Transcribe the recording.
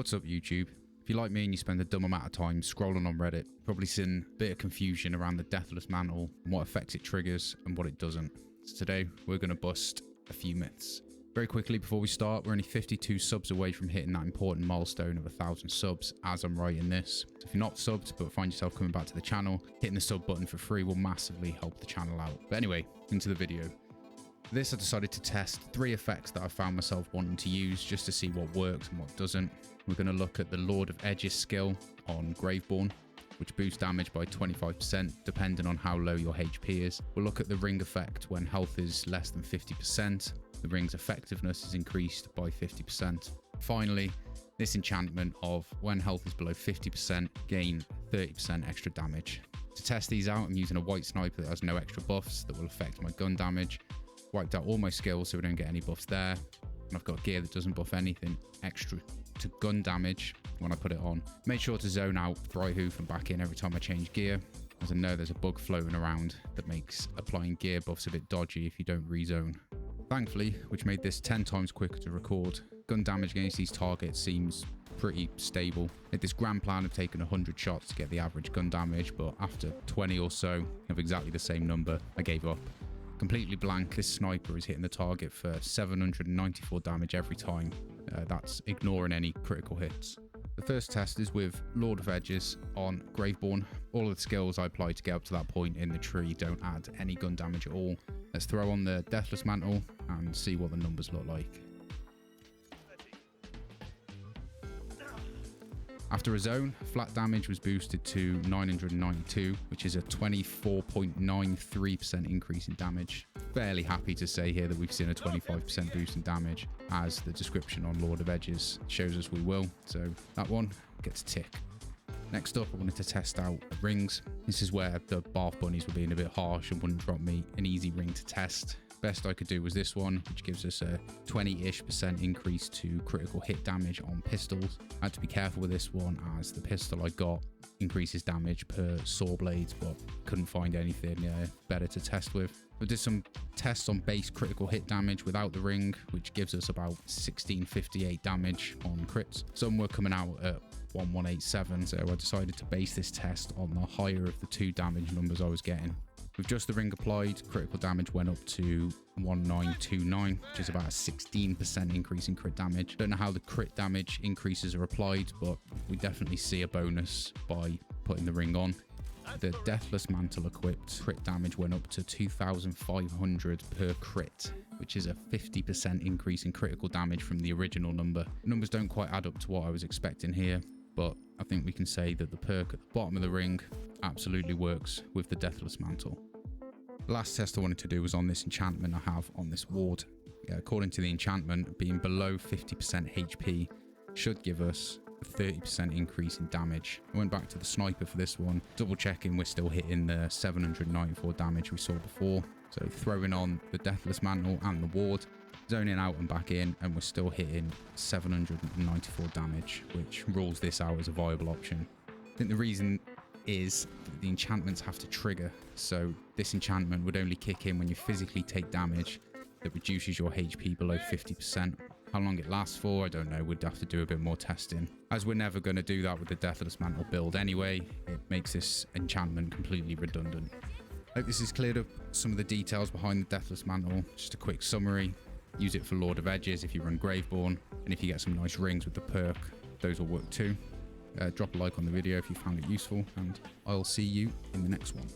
What's up, YouTube? If you're like me and you spend a dumb amount of time scrolling on Reddit, you've probably seen a bit of confusion around the Deathless Mantle and what effects it triggers and what it doesn't. So today, we're going to bust a few myths. Very quickly before we start, we're only 52 subs away from hitting that important milestone of 1,000 subs as I'm writing this. So if you're not subbed but find yourself coming back to the channel, hitting the sub button for free will massively help the channel out. But anyway, into the video. For this, I decided to test 3 effects that I found myself wanting to use just to see what works and what doesn't. We're going to look at the Lord of Edges skill on Graveborn, which boosts damage by 25% depending on how low your HP is. We'll look at the ring effect when health is less than 50%. The ring's effectiveness is increased by 50%. Finally, this enchantment of when health is below 50%, gain 30% extra damage. To test these out, I'm using a white sniper that has no extra buffs that will affect my gun damage. Wiped out all my skills so we don't get any buffs there. And I've got gear that doesn't buff anything extra to gun damage when I put it on. Made sure to zone out Thryhoof and back in every time I change gear, as I know there's a bug floating around that makes applying gear buffs a bit dodgy if you don't rezone. Thankfully, which made this 10 times quicker to record, gun damage against these targets seems pretty stable. At this grand plan of taking 100 shots to get the average gun damage, but after 20 or so of exactly the same number, I gave up. Completely blank, this sniper is hitting the target for 794 damage every time. That's ignoring any critical hits. The first test is with Lord of Edges on Graveborn. All of the skills I applied to get up to that point in the tree don't add any gun damage at all. Let's throw on the Deathless Mantle and see what the numbers look like. After a zone, flat damage was boosted to 992, which is a 24.93% increase in damage. Fairly happy to say here that we've seen a 25% boost in damage, as the description on Lord of Edges shows us we will, so that one gets a tick. Next up, I wanted to test out rings. This is where the Bath Bunnies were being a bit harsh and wouldn't drop me an easy ring to test. Best I could do was this one, which gives us a 20-ish% increase to critical hit damage on pistols. I had to be careful with this one as the pistol I got increases damage per saw blades, but couldn't find anything better to test with. We did some tests on base critical hit damage without the ring, which gives us about 1658 damage on crits. Some were coming out at 1187, so I decided to base this test on the higher of the 2 damage numbers I was getting. With just the ring applied, critical damage went up to 1929, which is about a 16% increase in crit damage. Don't know how the crit damage increases are applied, but we definitely see a bonus by putting the ring on. The Deathless Mantle equipped crit damage went up to 2,500 per crit, which is a 50% increase in critical damage from the original number. The numbers don't quite add up to what I was expecting here, but I think we can say that the perk at the bottom of the ring absolutely works with the Deathless Mantle. The last test I wanted to do was on this enchantment I have on this ward. According to the enchantment, being below 50% HP should give us a 30% increase in damage. I went back to the sniper for this one, double checking we're still hitting the 794 damage we saw before. So throwing on the Deathless Mantle and the ward, zoning out and back in, and we're still hitting 794 damage, which rules this out as a viable option. I think the reason is that the enchantments have to trigger, so this enchantment would only kick in when you physically take damage that reduces your HP below 50%. How long it lasts for, I don't know, we'd have to do a bit more testing. As we're never going to do that with the Deathless Mantle build anyway, it makes this enchantment completely redundant. I hope this has cleared up some of the details behind the Deathless Mantle. Just a quick summary: use it for Lord of Edges if you run Graveborn, and if you get some nice rings with the perk, those will work too. Drop a like on the video if you found it useful, and I'll see you in the next one.